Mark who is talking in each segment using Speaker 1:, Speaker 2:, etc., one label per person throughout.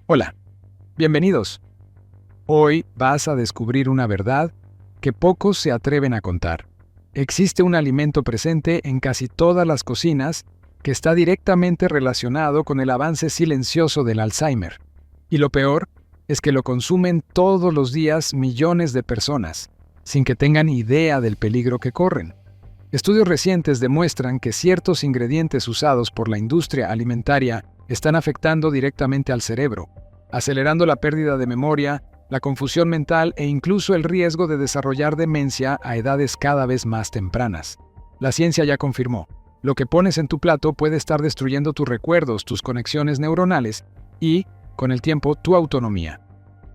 Speaker 1: Hola, bienvenidos. Hoy vas a descubrir una verdad que pocos se atreven a contar. Existe un alimento presente en casi todas las cocinas que está directamente relacionado con el avance silencioso del Alzheimer. Y lo peor es que lo consumen todos los días millones de personas, sin que tengan idea del peligro que corren. Estudios recientes demuestran que ciertos ingredientes usados por la industria alimentaria están afectando directamente al cerebro, acelerando la pérdida de memoria, la confusión mental e incluso el riesgo de desarrollar demencia a edades cada vez más tempranas. La ciencia ya confirmó, lo que pones en tu plato puede estar destruyendo tus recuerdos, tus conexiones neuronales y, con el tiempo, tu autonomía.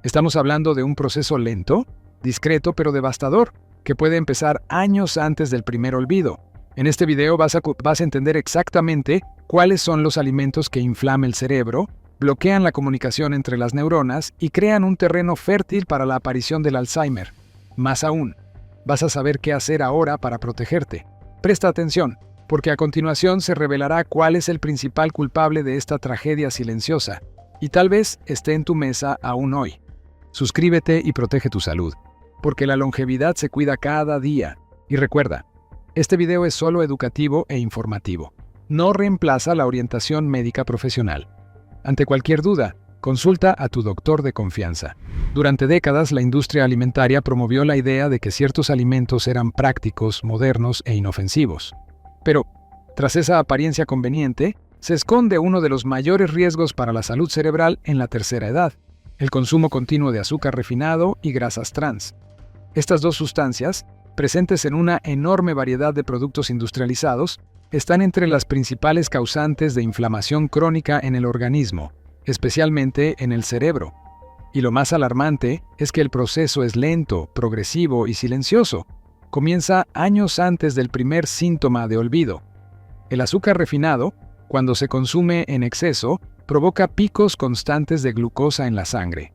Speaker 1: Estamos hablando de un proceso lento, discreto pero devastador, que puede empezar años antes del primer olvido. En este video vas a entender exactamente cuáles son los alimentos que inflaman el cerebro, bloquean la comunicación entre las neuronas y crean un terreno fértil para la aparición del Alzheimer. Más aún, vas a saber qué hacer ahora para protegerte. Presta atención, porque a continuación se revelará cuál es el principal culpable de esta tragedia silenciosa, y tal vez esté en tu mesa aún hoy. Suscríbete y protege tu salud, porque la longevidad se cuida cada día. Y recuerda, este video es solo educativo e informativo. No reemplaza la orientación médica profesional. Ante cualquier duda, consulta a tu doctor de confianza. Durante décadas, la industria alimentaria promovió la idea de que ciertos alimentos eran prácticos, modernos e inofensivos. Pero, tras esa apariencia conveniente, se esconde uno de los mayores riesgos para la salud cerebral en la tercera edad: el consumo continuo de azúcar refinado y grasas trans. Estas dos sustancias, presentes en una enorme variedad de productos industrializados, están entre las principales causantes de inflamación crónica en el organismo, especialmente en el cerebro. Y lo más alarmante es que el proceso es lento, progresivo y silencioso. Comienza años antes del primer síntoma de olvido. El azúcar refinado, cuando se consume en exceso, provoca picos constantes de glucosa en la sangre.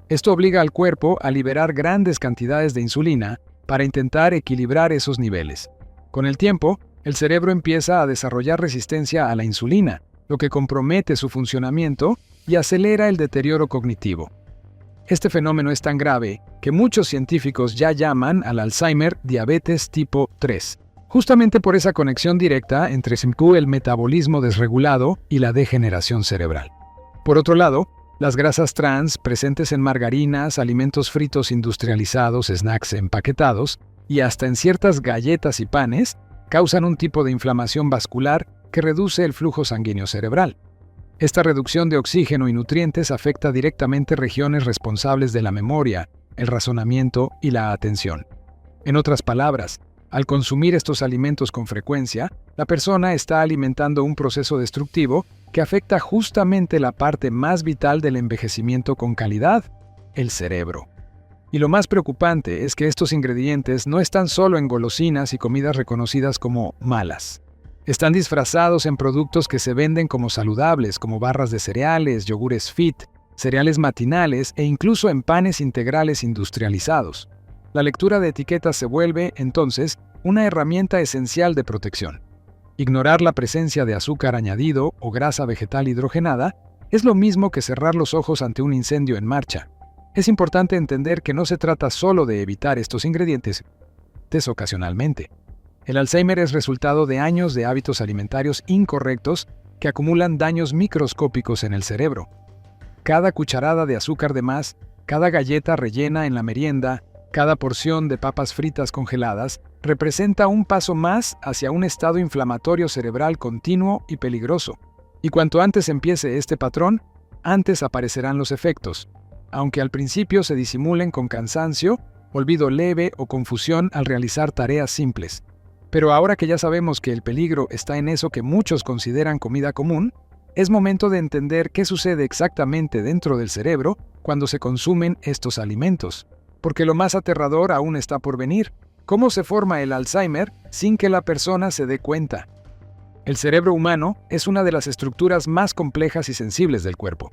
Speaker 1: Esto obliga al cuerpo a liberar grandes cantidades de insulina para intentar equilibrar esos niveles. Con el tiempo, el cerebro empieza a desarrollar resistencia a la insulina, lo que compromete su funcionamiento y acelera el deterioro cognitivo. Este fenómeno es tan grave que muchos científicos ya llaman al Alzheimer diabetes tipo 3, justamente por esa conexión directa entre el metabolismo desregulado y la degeneración cerebral. Por otro lado, las grasas trans presentes en margarinas, alimentos fritos industrializados, snacks empaquetados y hasta en ciertas galletas y panes causan un tipo de inflamación vascular que reduce el flujo sanguíneo cerebral. Esta reducción de oxígeno y nutrientes afecta directamente regiones responsables de la memoria, el razonamiento y la atención. En otras palabras, al consumir estos alimentos con frecuencia, la persona está alimentando un proceso destructivo que afecta justamente la parte más vital del envejecimiento con calidad, el cerebro. Y lo más preocupante es que estos ingredientes no están solo en golosinas y comidas reconocidas como malas. Están disfrazados en productos que se venden como saludables, como barras de cereales, yogures fit, cereales matinales e incluso en panes integrales industrializados. La lectura de etiquetas se vuelve, entonces, una herramienta esencial de protección. Ignorar la presencia de azúcar añadido o grasa vegetal hidrogenada es lo mismo que cerrar los ojos ante un incendio en marcha. Es importante entender que no se trata solo de evitar estos ingredientes ocasionalmente. El Alzheimer es resultado de años de hábitos alimentarios incorrectos que acumulan daños microscópicos en el cerebro. Cada cucharada de azúcar de más, cada galleta rellena en la merienda, cada porción de papas fritas congeladas representa un paso más hacia un estado inflamatorio cerebral continuo y peligroso. Y cuanto antes empiece este patrón, antes aparecerán los efectos, aunque al principio se disimulen con cansancio, olvido leve o confusión al realizar tareas simples. Pero ahora que ya sabemos que el peligro está en eso que muchos consideran comida común, es momento de entender qué sucede exactamente dentro del cerebro cuando se consumen estos alimentos. Porque lo más aterrador aún está por venir: ¿cómo se forma el Alzheimer sin que la persona se dé cuenta? El cerebro humano es una de las estructuras más complejas y sensibles del cuerpo.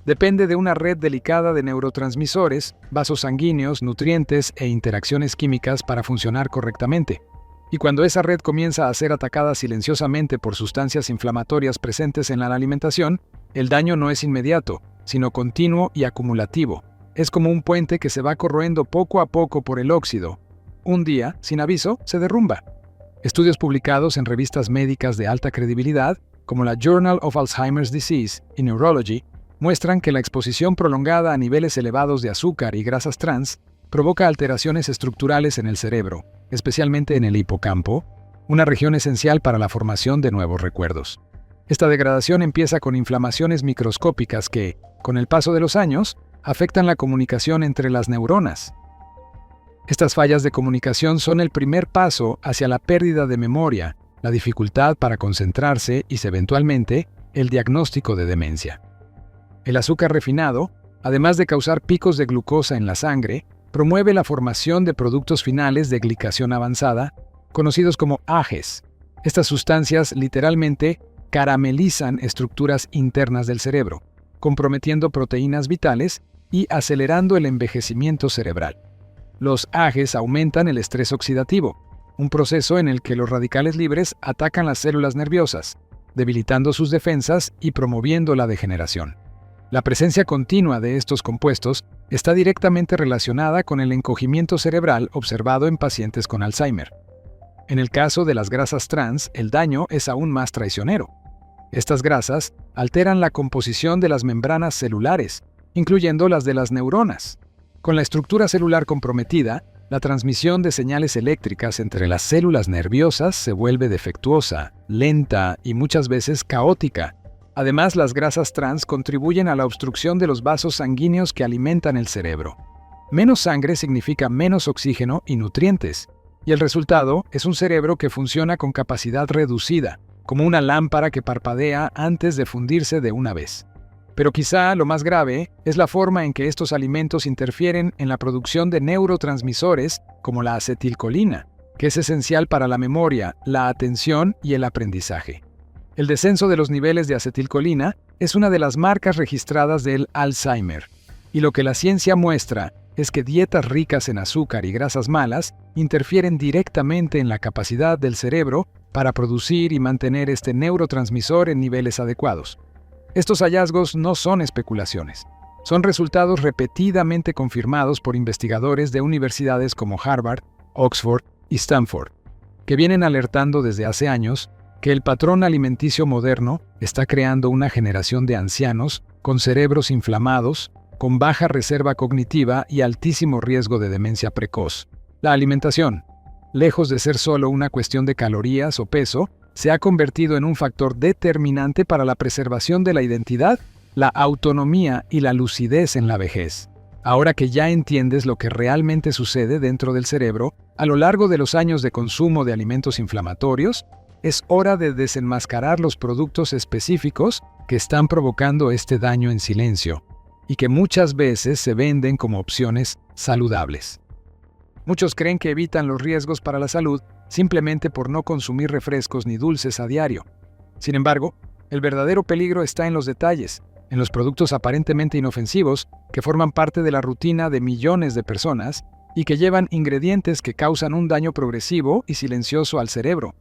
Speaker 1: Depende de una red delicada de neurotransmisores, vasos sanguíneos, nutrientes e interacciones químicas para funcionar correctamente. Y cuando esa red comienza a ser atacada silenciosamente por sustancias inflamatorias presentes en la alimentación, el daño no es inmediato, sino continuo y acumulativo. Es como un puente que se va corroendo poco a poco por el óxido. Un día, sin aviso, se derrumba. Estudios publicados en revistas médicas de alta credibilidad, como la Journal of Alzheimer's Disease y Neurology, muestran que la exposición prolongada a niveles elevados de azúcar y grasas trans provoca alteraciones estructurales en el cerebro, especialmente en el hipocampo, una región esencial para la formación de nuevos recuerdos. Esta degradación empieza con inflamaciones microscópicas que, con el paso de los años, afectan la comunicación entre las neuronas. Estas fallas de comunicación son el primer paso hacia la pérdida de memoria, la dificultad para concentrarse y, eventualmente, el diagnóstico de demencia. El azúcar refinado, además de causar picos de glucosa en la sangre, promueve la formación de productos finales de glicación avanzada, conocidos como AGEs. Estas sustancias literalmente caramelizan estructuras internas del cerebro, comprometiendo proteínas vitales y acelerando el envejecimiento cerebral. Los AGEs aumentan el estrés oxidativo, un proceso en el que los radicales libres atacan las células nerviosas, debilitando sus defensas y promoviendo la degeneración. La presencia continua de estos compuestos está directamente relacionada con el encogimiento cerebral observado en pacientes con Alzheimer. En el caso de las grasas trans, el daño es aún más traicionero. Estas grasas alteran la composición de las membranas celulares, incluyendo las de las neuronas. Con la estructura celular comprometida, la transmisión de señales eléctricas entre las células nerviosas se vuelve defectuosa, lenta y muchas veces caótica. Además, las grasas trans contribuyen a la obstrucción de los vasos sanguíneos que alimentan el cerebro. Menos sangre significa menos oxígeno y nutrientes, y el resultado es un cerebro que funciona con capacidad reducida, como una lámpara que parpadea antes de fundirse de una vez. Pero quizá lo más grave es la forma en que estos alimentos interfieren en la producción de neurotransmisores como la acetilcolina, que es esencial para la memoria, la atención y el aprendizaje. El descenso de los niveles de acetilcolina es una de las marcas registradas del Alzheimer, y lo que la ciencia muestra es que dietas ricas en azúcar y grasas malas interfieren directamente en la capacidad del cerebro para producir y mantener este neurotransmisor en niveles adecuados. Estos hallazgos no son especulaciones, son resultados repetidamente confirmados por investigadores de universidades como Harvard, Oxford y Stanford, que vienen alertando desde hace años que el patrón alimenticio moderno está creando una generación de ancianos con cerebros inflamados, con baja reserva cognitiva y altísimo riesgo de demencia precoz. La alimentación, lejos de ser solo una cuestión de calorías o peso, se ha convertido en un factor determinante para la preservación de la identidad, la autonomía y la lucidez en la vejez. Ahora que ya entiendes lo que realmente sucede dentro del cerebro a lo largo de los años de consumo de alimentos inflamatorios, es hora de desenmascarar los productos específicos que están provocando este daño en silencio y que muchas veces se venden como opciones saludables. Muchos creen que evitan los riesgos para la salud simplemente por no consumir refrescos ni dulces a diario. Sin embargo, el verdadero peligro está en los detalles, en los productos aparentemente inofensivos que forman parte de la rutina de millones de personas y que llevan ingredientes que causan un daño progresivo y silencioso al cerebro.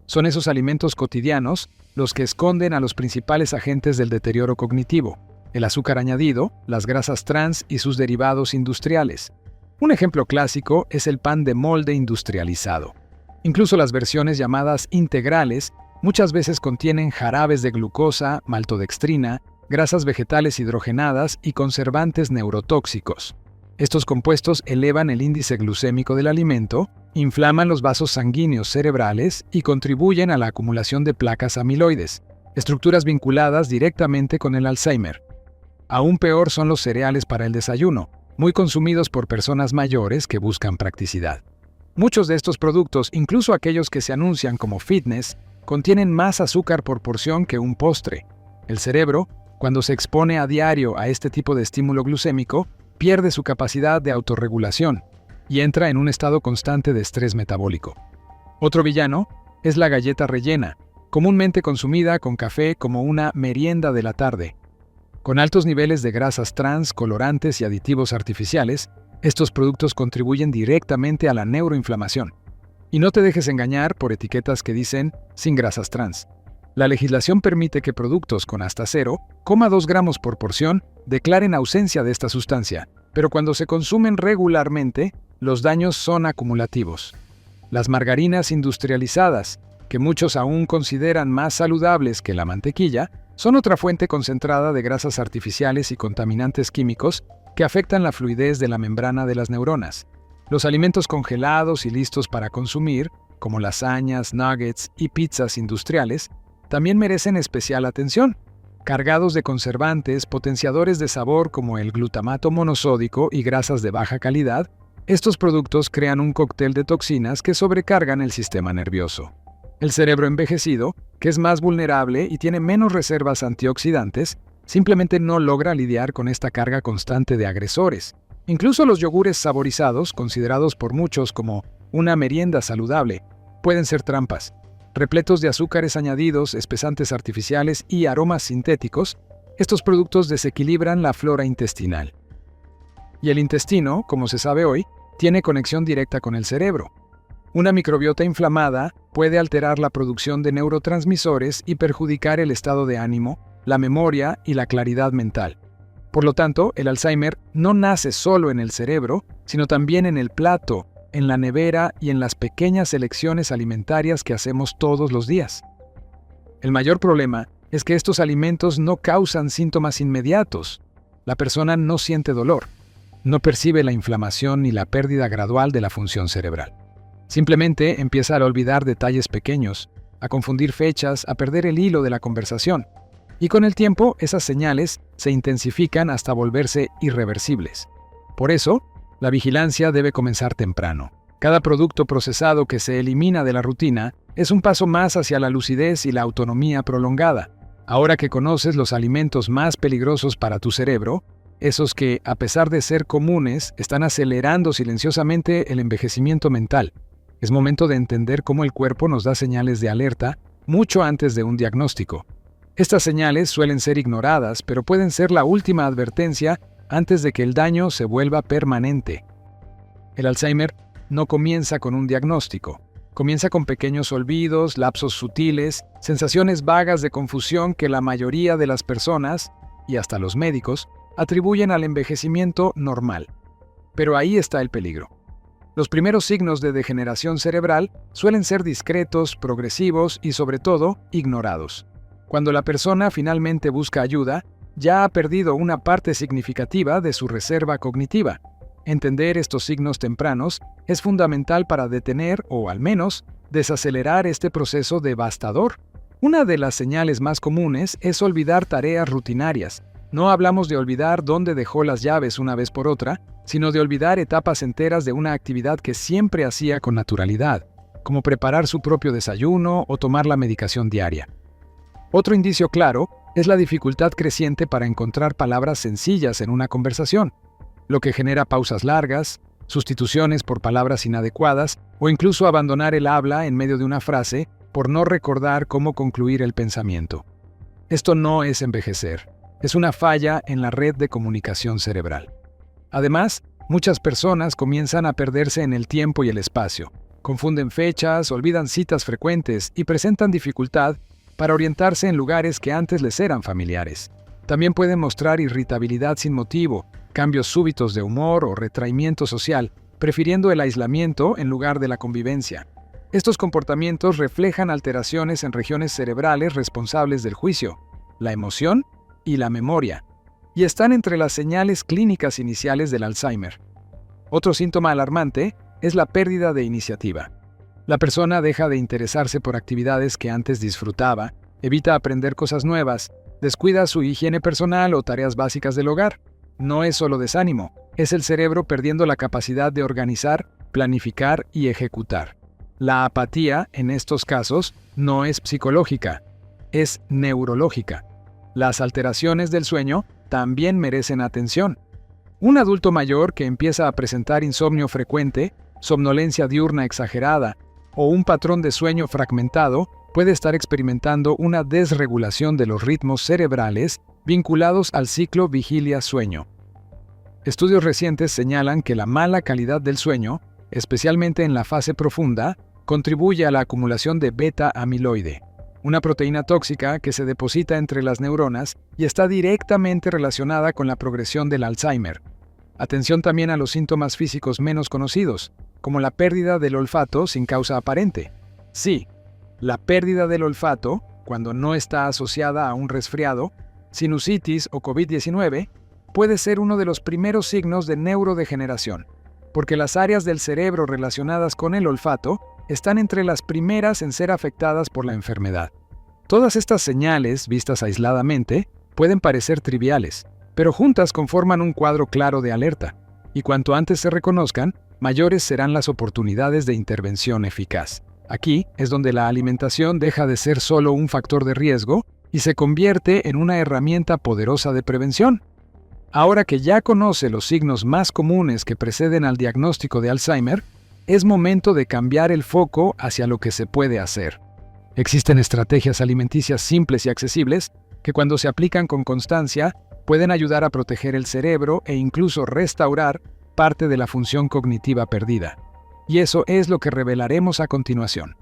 Speaker 1: Son esos alimentos cotidianos los que esconden a los principales agentes del deterioro cognitivo: el azúcar añadido, las grasas trans y sus derivados industriales. Un ejemplo clásico es el pan de molde industrializado. Incluso las versiones llamadas integrales muchas veces contienen jarabes de glucosa, maltodextrina, grasas vegetales hidrogenadas y conservantes neurotóxicos. Estos compuestos elevan el índice glucémico del alimento, inflaman los vasos sanguíneos cerebrales y contribuyen a la acumulación de placas amiloides, estructuras vinculadas directamente con el Alzheimer. Aún peor son los cereales para el desayuno, muy consumidos por personas mayores que buscan practicidad. Muchos de estos productos, incluso aquellos que se anuncian como fitness, contienen más azúcar por porción que un postre. El cerebro, cuando se expone a diario a este tipo de estímulo glucémico, pierde su capacidad de autorregulación y entra en un estado constante de estrés metabólico. Otro villano es la galleta rellena, comúnmente consumida con café como una merienda de la tarde. Con altos niveles de grasas trans, colorantes y aditivos artificiales, estos productos contribuyen directamente a la neuroinflamación. Y no te dejes engañar por etiquetas que dicen sin grasas trans. La legislación permite que productos con hasta 0,2 gramos por porción declaren ausencia de esta sustancia, pero cuando se consumen regularmente, los daños son acumulativos. Las margarinas industrializadas, que muchos aún consideran más saludables que la mantequilla, son otra fuente concentrada de grasas artificiales y contaminantes químicos que afectan la fluidez de la membrana de las neuronas. Los alimentos congelados y listos para consumir, como lasañas, nuggets y pizzas industriales, también merecen especial atención. Cargados de conservantes, potenciadores de sabor como el glutamato monosódico y grasas de baja calidad, estos productos crean un cóctel de toxinas que sobrecargan el sistema nervioso. El cerebro envejecido, que es más vulnerable y tiene menos reservas antioxidantes, simplemente no logra lidiar con esta carga constante de agresores. Incluso los yogures saborizados, considerados por muchos como una merienda saludable, pueden ser trampas. Repletos de azúcares añadidos, espesantes artificiales y aromas sintéticos, estos productos desequilibran la flora intestinal. Y el intestino, como se sabe hoy, tiene conexión directa con el cerebro. Una microbiota inflamada puede alterar la producción de neurotransmisores y perjudicar el estado de ánimo, la memoria y la claridad mental. Por lo tanto, el Alzheimer no nace solo en el cerebro, sino también en el plato, en la nevera y en las pequeñas elecciones alimentarias que hacemos todos los días. El mayor problema es que estos alimentos no causan síntomas inmediatos. La persona no siente dolor, no percibe la inflamación ni la pérdida gradual de la función cerebral. Simplemente empieza a olvidar detalles pequeños, a confundir fechas, a perder el hilo de la conversación. Y con el tiempo, esas señales se intensifican hasta volverse irreversibles. Por eso, la vigilancia debe comenzar temprano. Cada producto procesado que se elimina de la rutina es un paso más hacia la lucidez y la autonomía prolongada. Ahora que conoces los alimentos más peligrosos para tu cerebro, esos que, a pesar de ser comunes, están acelerando silenciosamente el envejecimiento mental, es momento de entender cómo el cuerpo nos da señales de alerta mucho antes de un diagnóstico. Estas señales suelen ser ignoradas, pero pueden ser la última advertencia antes de que el daño se vuelva permanente. El Alzheimer no comienza con un diagnóstico. Comienza con pequeños olvidos, lapsos sutiles, sensaciones vagas de confusión que la mayoría de las personas, y hasta los médicos, atribuyen al envejecimiento normal. Pero ahí está el peligro. Los primeros signos de degeneración cerebral suelen ser discretos, progresivos y, sobre todo, ignorados. Cuando la persona finalmente busca ayuda, ya ha perdido una parte significativa de su reserva cognitiva. Entender estos signos tempranos es fundamental para detener o, al menos, desacelerar este proceso devastador. Una de las señales más comunes es olvidar tareas rutinarias. No hablamos de olvidar dónde dejó las llaves una vez por otra, sino de olvidar etapas enteras de una actividad que siempre hacía con naturalidad, como preparar su propio desayuno o tomar la medicación diaria. Otro indicio claro es la dificultad creciente para encontrar palabras sencillas en una conversación, lo que genera pausas largas, sustituciones por palabras inadecuadas o incluso abandonar el habla en medio de una frase por no recordar cómo concluir el pensamiento. Esto no es envejecer, es una falla en la red de comunicación cerebral. Además, muchas personas comienzan a perderse en el tiempo y el espacio, confunden fechas, olvidan citas frecuentes y presentan dificultad para orientarse en lugares que antes les eran familiares. También pueden mostrar irritabilidad sin motivo, cambios súbitos de humor o retraimiento social, prefiriendo el aislamiento en lugar de la convivencia. Estos comportamientos reflejan alteraciones en regiones cerebrales responsables del juicio, la emoción y la memoria, y están entre las señales clínicas iniciales del Alzheimer. Otro síntoma alarmante es la pérdida de iniciativa. La persona deja de interesarse por actividades que antes disfrutaba, evita aprender cosas nuevas, descuida su higiene personal o tareas básicas del hogar. No es solo desánimo, es el cerebro perdiendo la capacidad de organizar, planificar y ejecutar. La apatía, en estos casos, no es psicológica, es neurológica. Las alteraciones del sueño también merecen atención. Un adulto mayor que empieza a presentar insomnio frecuente, somnolencia diurna exagerada o un patrón de sueño fragmentado puede estar experimentando una desregulación de los ritmos cerebrales vinculados al ciclo vigilia-sueño. Estudios recientes señalan que la mala calidad del sueño, especialmente en la fase profunda, contribuye a la acumulación de beta-amiloide, una proteína tóxica que se deposita entre las neuronas y está directamente relacionada con la progresión del Alzheimer. Atención también a los síntomas físicos menos conocidos, como la pérdida del olfato sin causa aparente. Sí, la pérdida del olfato, cuando no está asociada a un resfriado, sinusitis o COVID-19, puede ser uno de los primeros signos de neurodegeneración, porque las áreas del cerebro relacionadas con el olfato están entre las primeras en ser afectadas por la enfermedad. Todas estas señales, vistas aisladamente, pueden parecer triviales, pero juntas conforman un cuadro claro de alerta, y cuanto antes se reconozcan, mayores serán las oportunidades de intervención eficaz. Aquí es donde la alimentación deja de ser solo un factor de riesgo y se convierte en una herramienta poderosa de prevención. Ahora que ya conoce los signos más comunes que preceden al diagnóstico de Alzheimer, es momento de cambiar el foco hacia lo que se puede hacer. Existen estrategias alimenticias simples y accesibles que, cuando se aplican con constancia, pueden ayudar a proteger el cerebro e incluso restaurar parte de la función cognitiva perdida. Y eso es lo que revelaremos a continuación.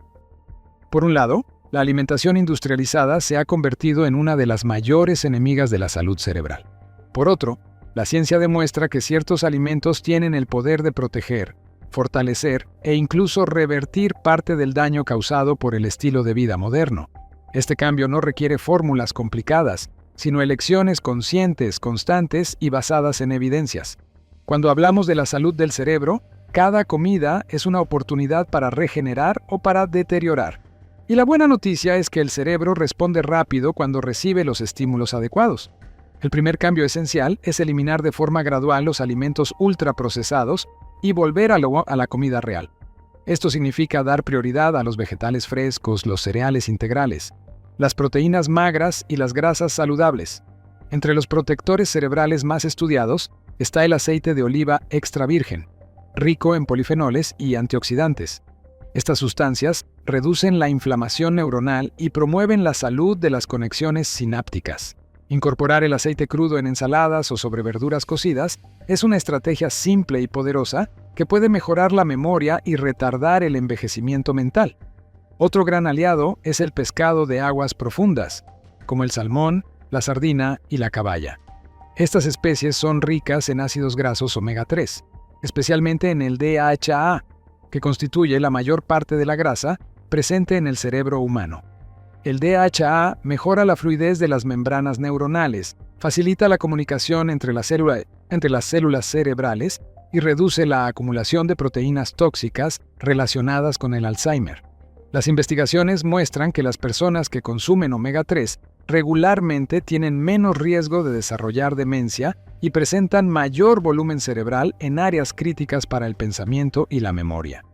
Speaker 1: Por un lado, la alimentación industrializada se ha convertido en una de las mayores enemigas de la salud cerebral. Por otro, la ciencia demuestra que ciertos alimentos tienen el poder de proteger, fortalecer e incluso revertir parte del daño causado por el estilo de vida moderno. Este cambio no requiere fórmulas complicadas, sino elecciones conscientes, constantes y basadas en evidencias. Cuando hablamos de la salud del cerebro, cada comida es una oportunidad para regenerar o para deteriorar. Y la buena noticia es que el cerebro responde rápido cuando recibe los estímulos adecuados. El primer cambio esencial es eliminar de forma gradual los alimentos ultraprocesados y volver a la comida real. Esto significa dar prioridad a los vegetales frescos, los cereales integrales, las proteínas magras y las grasas saludables. Entre los protectores cerebrales más estudiados está el aceite de oliva extra virgen, rico en polifenoles y antioxidantes. Estas sustancias reducen la inflamación neuronal y promueven la salud de las conexiones sinápticas. Incorporar el aceite crudo en ensaladas o sobre verduras cocidas es una estrategia simple y poderosa que puede mejorar la memoria y retardar el envejecimiento mental. Otro gran aliado es el pescado de aguas profundas, como el salmón, la sardina y la caballa. Estas especies son ricas en ácidos grasos omega 3, especialmente en el DHA, que constituye la mayor parte de la grasa presente en el cerebro humano. El DHA mejora la fluidez de las membranas neuronales, facilita la comunicación entre las células cerebrales y reduce la acumulación de proteínas tóxicas relacionadas con el Alzheimer. Las investigaciones muestran que las personas que consumen omega 3 regularmente tienen menos riesgo de desarrollar demencia y presentan mayor volumen cerebral en áreas críticas para el pensamiento y la memoria.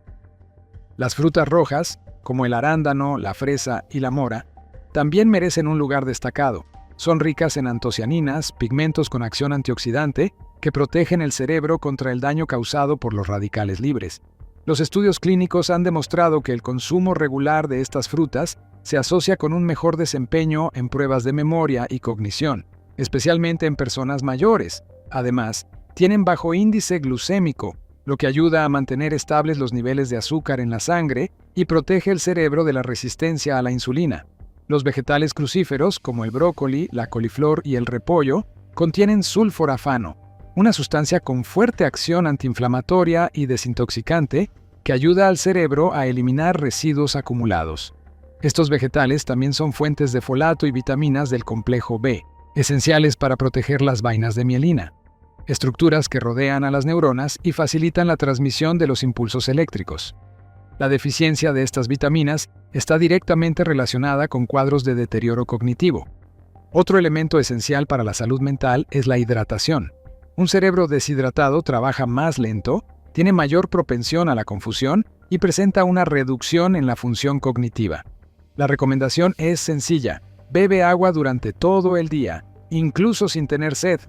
Speaker 1: Las frutas rojas, como el arándano, la fresa y la mora, también merecen un lugar destacado. Son ricas en antocianinas, pigmentos con acción antioxidante, que protegen el cerebro contra el daño causado por los radicales libres. Los estudios clínicos han demostrado que el consumo regular de estas frutas se asocia con un mejor desempeño en pruebas de memoria y cognición, especialmente en personas mayores. Además, tienen bajo índice glucémico, lo que ayuda a mantener estables los niveles de azúcar en la sangre y protege el cerebro de la resistencia a la insulina. Los vegetales crucíferos, como el brócoli, la coliflor y el repollo, contienen sulforafano, una sustancia con fuerte acción antiinflamatoria y desintoxicante que ayuda al cerebro a eliminar residuos acumulados. Estos vegetales también son fuentes de folato y vitaminas del complejo B, esenciales para proteger las vainas de mielina, estructuras que rodean a las neuronas y facilitan la transmisión de los impulsos eléctricos. La deficiencia de estas vitaminas está directamente relacionada con cuadros de deterioro cognitivo. Otro elemento esencial para la salud mental es la hidratación. Un cerebro deshidratado trabaja más lento, tiene mayor propensión a la confusión y presenta una reducción en la función cognitiva. La recomendación es sencilla: bebe agua durante todo el día, incluso sin tener sed,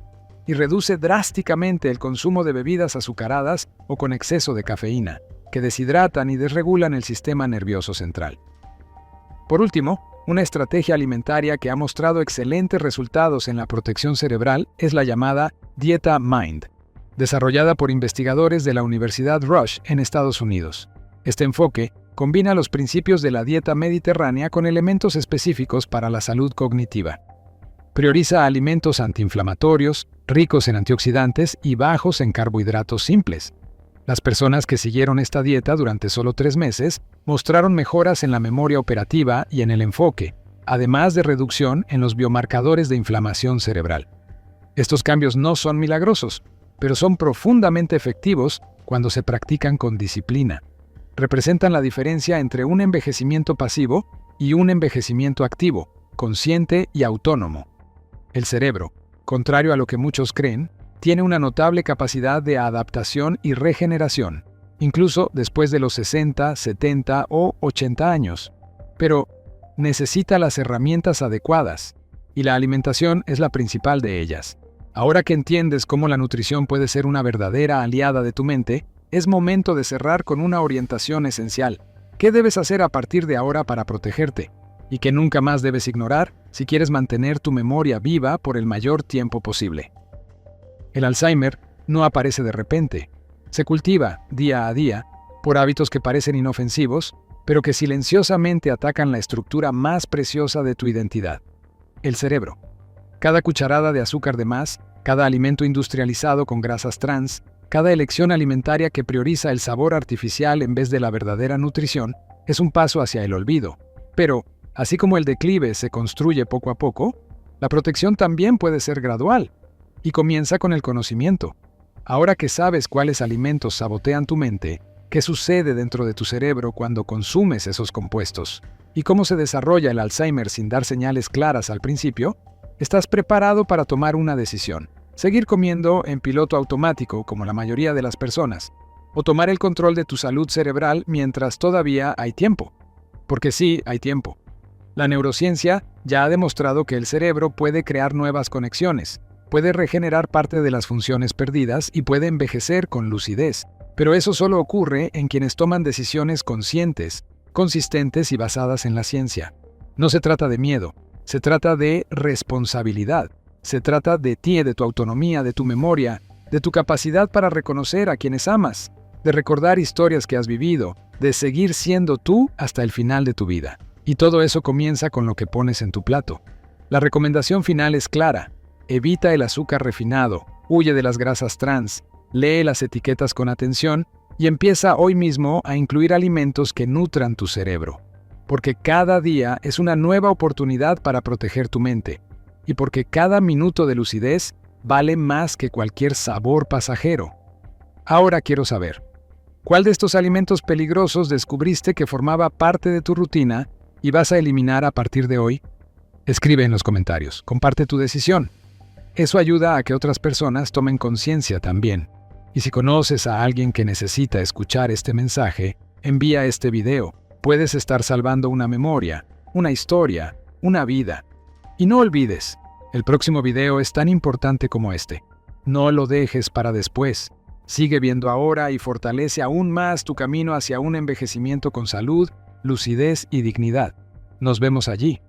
Speaker 1: y reduce drásticamente el consumo de bebidas azucaradas o con exceso de cafeína, que deshidratan y desregulan el sistema nervioso central. Por último, una estrategia alimentaria que ha mostrado excelentes resultados en la protección cerebral es la llamada Dieta Mind, desarrollada por investigadores de la Universidad Rush en Estados Unidos. Este enfoque combina los principios de la dieta mediterránea con elementos específicos para la salud cognitiva. Prioriza alimentos antiinflamatorios, ricos en antioxidantes y bajos en carbohidratos simples. Las personas que siguieron esta dieta durante solo 3 meses mostraron mejoras en la memoria operativa y en el enfoque, además de reducción en los biomarcadores de inflamación cerebral. Estos cambios no son milagrosos, pero son profundamente efectivos cuando se practican con disciplina. Representan la diferencia entre un envejecimiento pasivo y un envejecimiento activo, consciente y autónomo. El cerebro, contrario a lo que muchos creen, tiene una notable capacidad de adaptación y regeneración, incluso después de los 60, 70 o 80 años. Pero necesita las herramientas adecuadas, y la alimentación es la principal de ellas. Ahora que entiendes cómo la nutrición puede ser una verdadera aliada de tu mente, es momento de cerrar con una orientación esencial. ¿Qué debes hacer a partir de ahora para protegerte? Y que nunca más debes ignorar si quieres mantener tu memoria viva por el mayor tiempo posible. El Alzheimer no aparece de repente. Se cultiva, día a día, por hábitos que parecen inofensivos, pero que silenciosamente atacan la estructura más preciosa de tu identidad: el cerebro. Cada cucharada de azúcar de más, cada alimento industrializado con grasas trans, cada elección alimentaria que prioriza el sabor artificial en vez de la verdadera nutrición, es un paso hacia el olvido. Pero, así como el declive se construye poco a poco, la protección también puede ser gradual, y comienza con el conocimiento. Ahora que sabes cuáles alimentos sabotean tu mente, qué sucede dentro de tu cerebro cuando consumes esos compuestos, y cómo se desarrolla el Alzheimer sin dar señales claras al principio, estás preparado para tomar una decisión: seguir comiendo en piloto automático como la mayoría de las personas, o tomar el control de tu salud cerebral mientras todavía hay tiempo. Porque sí, hay tiempo. La neurociencia ya ha demostrado que el cerebro puede crear nuevas conexiones, puede regenerar parte de las funciones perdidas y puede envejecer con lucidez. Pero eso solo ocurre en quienes toman decisiones conscientes, consistentes y basadas en la ciencia. No se trata de miedo, se trata de responsabilidad. Se trata de ti, de tu autonomía, de tu memoria, de tu capacidad para reconocer a quienes amas, de recordar historias que has vivido, de seguir siendo tú hasta el final de tu vida. Y todo eso comienza con lo que pones en tu plato. La recomendación final es clara: evita el azúcar refinado, huye de las grasas trans, lee las etiquetas con atención y empieza hoy mismo a incluir alimentos que nutran tu cerebro. Porque cada día es una nueva oportunidad para proteger tu mente. Y porque cada minuto de lucidez vale más que cualquier sabor pasajero. Ahora quiero saber, ¿cuál de estos alimentos peligrosos descubriste que formaba parte de tu rutina y vas a eliminar a partir de hoy? Escribe en los comentarios, comparte tu decisión. Eso ayuda a que otras personas tomen conciencia también. Y si conoces a alguien que necesita escuchar este mensaje, envía este video. Puedes estar salvando una memoria, una historia, una vida. Y no olvides, el próximo video es tan importante como este. No lo dejes para después. Sigue viendo ahora y fortalece aún más tu camino hacia un envejecimiento con salud, lucidez y dignidad. Nos vemos allí.